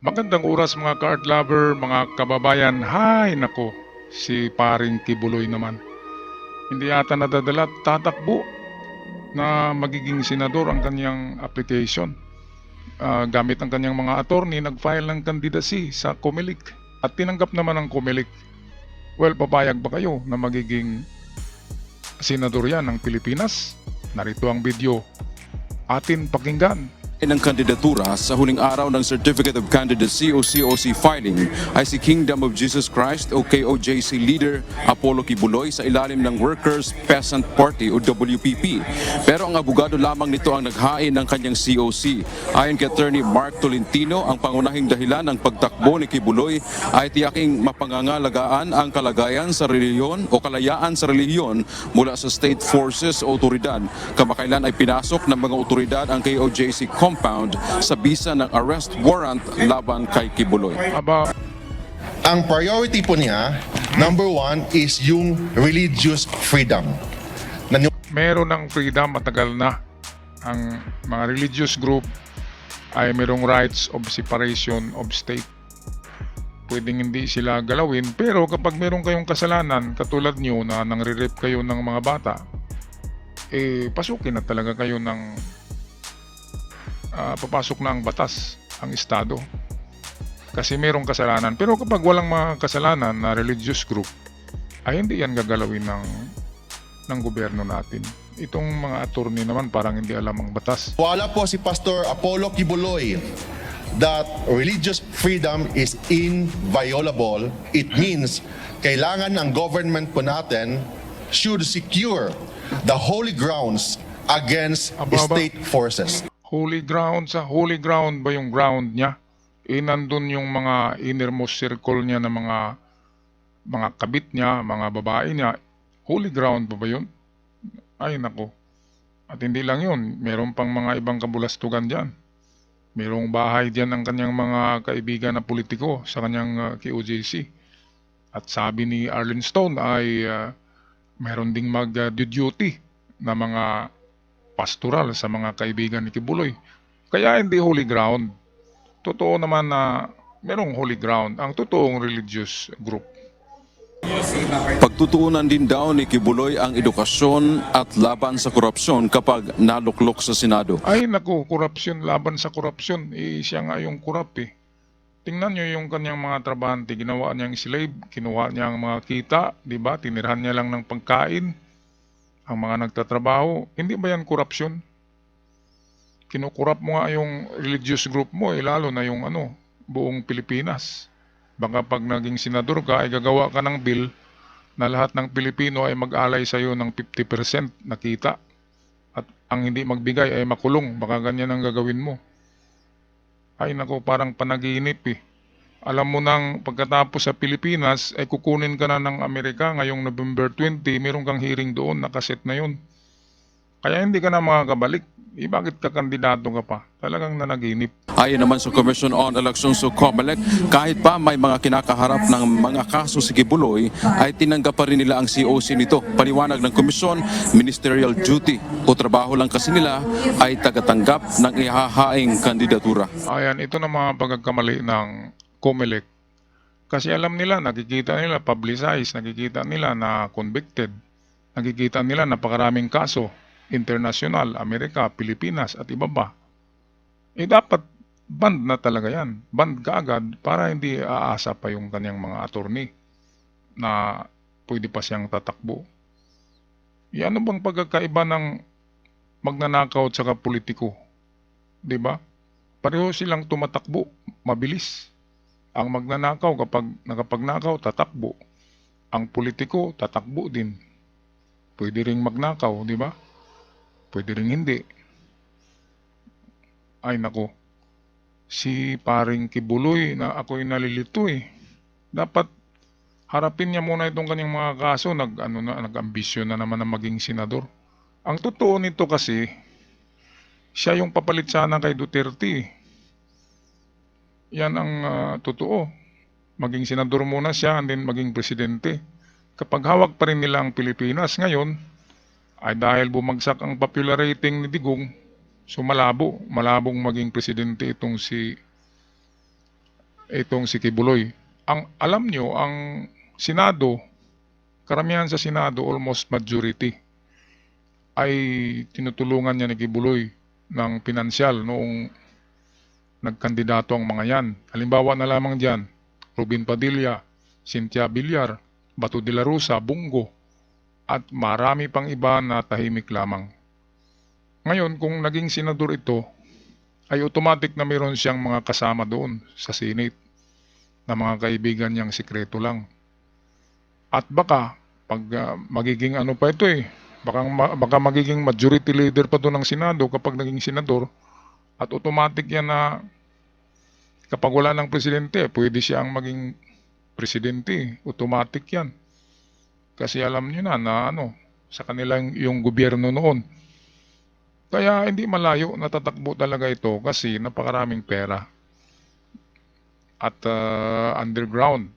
Magandang oras mga ka-art lover, mga kababayan. Hay nako, si paring Kibuloy naman. Hindi yata nadadala at tatakbo na magiging senador ang kanyang application. Gamit ang kanyang mga attorney, nag-file ng candidacy sa COMELEC at tinanggap naman ng COMELEC. Well, papayag ba kayo na magiging senador yan ng Pilipinas? Narito ang video. Atin pakinggan. Ng kandidatura sa huling araw ng Certificate of Candidacy o COC filing ay si Kingdom of Jesus Christ o KOJC leader Apollo Kibuloy sa ilalim ng Workers Peasant Party o WPP. Pero ang abogado lamang nito ang naghain ng kanyang COC. Ayon kay Attorney Mark Tolentino, ang pangunahing dahilan ng pagtakbo ni Kibuloy ay tiyaking mapangangalagaan ang kalagayan sa relihiyon o kalayaan sa relihiyon mula sa state forces o otoridad. Kamakailan ay pinasok ng mga otoridad ang KOJC compound sa bisa ng arrest warrant laban kay Kibuloy. Aba, Ang priority po niya, number one, is yung religious freedom. meron ng freedom matagal na. Ang mga religious group ay merong rights of separation of state. Pwedeng hindi sila galawin, pero kapag meron kayong kasalanan, katulad nyo na nangre-rape kayo ng mga bata, pasukin na talaga kayo ng papasok na ang batas, ang estado. Kasi merong kasalanan. Pero kapag walang mga kasalanan na religious group, ay hindi yan gagalawin ng gobyerno natin. Itong mga attorney naman parang hindi alam ang batas. Wala po si Pastor Apollo Kibuloy that religious freedom is inviolable. It means kailangan ng government po natin should secure the holy grounds against state forces. Holy ground, sa holy ground ba yung ground niya? Nandun yung mga innermost circle niya na mga kabit niya, mga babae niya. Holy ground ba yun? Ay nako. At hindi lang yun, meron pang mga ibang kabulastugan dyan. Merong bahay dyan ang kanyang mga kaibigan na politiko sa kanyang KOJC. At sabi ni Arlen Stone ay meron ding mag-duty na mga pastoral sa mga kaibigan ni Kibuloy. Kaya hindi holy ground. Totoo naman na merong holy ground ang totoong religious group. Pagtutuunan din daw ni Kibuloy ang edukasyon at laban sa korupsyon kapag naluklok sa Senado. Ay naku, korupsyon, laban sa korupsyon. Siya nga yung korap eh. Tingnan nyo yung kanyang mga trabahante, ginawa niyang slave, kinuha niya ang mga kita, di ba? Tinirhan niya lang ng pagkain ang mga nagtatrabaho. Hindi ba yan korupsyon? Kinukurap mo nga yung religious group mo, lalo na yung buong Pilipinas. Baka pag naging senador ka, ay gagawa ka ng bill na lahat ng Pilipino ay mag-alay sa iyo ng 50% na kita. At ang hindi magbigay ay makulong. Baka ganyan ang gagawin mo. Ay nako, parang panaginip eh. Alam mo nang pagkatapos sa Pilipinas, ay kukunin ka na ng Amerika ngayong November 20, meron kang hearing doon, nakaset na yun. Kaya hindi ka na makakabalik. Bakit ka kandidato ka pa? Talagang nanaginip. Ayon naman sa Commission on Elections o COMELEC, kahit pa may mga kinakaharap ng mga kaso si Kibuloy, ay tinanggap pa rin nila ang COC nito. Paliwanag ng komisyon, ministerial duty o trabaho lang kasi nila ay tagatanggap ng ihahaing kandidatura. Ayan, ito na mga pagkakamali ng COMELEC. Kasi alam nila, nakikita nila publicized, nakikita nila na convicted, nakikita nila napakaraming kaso, international, Amerika, Pilipinas at iba pa. Dapat band na talaga yan. Band kaagad para hindi aasa pa yung kanyang mga attorney na pwede pa siyang tatakbo. Ano bang pagkakaiba ng magnanakaw at saka politiko? Diba? Pareho silang tumatakbo, mabilis. Ang magnanakaw kapag nakapagnakaw, tatakbo. Ang politiko, tatakbo din. Pwede ring magnakaw, di ba? Pwede ring hindi. Ay nako, si paring Kibuloy na ako'y nalilito eh. Dapat harapin niya muna itong kanyang mga kaso, nag-ambisyon na naman na maging senador. Ang totoo nito kasi, siya yung papalit sana kay Duterte. Yan ang totoo. Maging senador muna siya and then maging presidente. Kapag hawak pa rin nila ang Pilipinas ngayon, ay dahil bumagsak ang popular rating ni Digong, so malabong maging presidente itong si itong si Kibuloy. Ang alam nyo, ang Senado, karamihan sa Senado, almost majority, ay tinutulungan niya ni Kibuloy ng pinansyal noong nagkandidato ang mga yan. Halimbawa na lamang dyan, Robin Padilla, Cynthia Villar, Bato de la Rosa, Bungo, at marami pang iba na tahimik lamang. Ngayon, kung naging senador ito, ay automatic na mayroon siyang mga kasama doon sa Senate na mga kaibigan niyang sikreto lang. At baka, pag magiging ano pa ito baka magiging majority leader pa doon ng Senado kapag naging senador, at automatic yan na kapag wala ng presidente, pwede siyang maging presidente. Automatic yan. Kasi alam niyo na sa kanilang yung gobyerno noon. Kaya hindi malayo, natatakbo talaga ito kasi napakaraming pera. At underground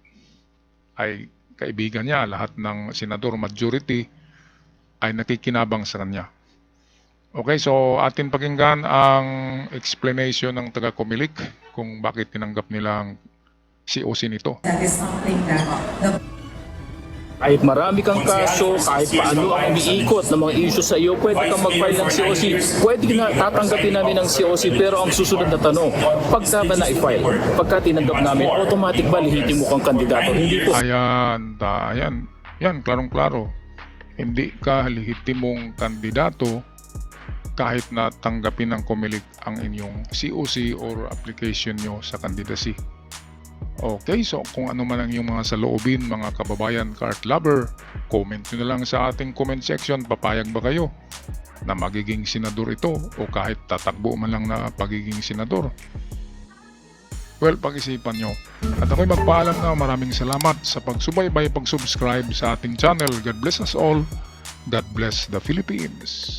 ay kaibigan niya, lahat ng senador majority ay nakikinabang sa kanya. Okay, so atin pakinggan ang explanation ng taga-Comelec kung bakit tinanggap nilang COC nito. That is something that the Kahit marami kang kaso, kahit paano ang umiikot ng mga issue sa iyo, pwede kang mag-file ng COC. Pwede na tatanggapin namin ng COC, pero ang susunod na tanong, pagka ba na-file, pagka tinanggap namin, automatic ba lehitimo kang kandidato? Hindi po. Yan, klarong-klaro. Hindi ka lehitimong kandidato kahit na tanggapin ng Comelec ang inyong COC or application nyo sa candidacy. Okay, so kung ano man ang iyong mga saloobin, mga kababayan cart lover, comment nyo na lang sa ating comment section. Papayag ba kayo na magiging senador ito o kahit tatakbo man lang na pagiging senador? Well, pag-isipan nyo. At ako'y magpaalam na maraming salamat sa pagsubaybay, pag-subscribe sa ating channel. God bless us all. God bless the Philippines.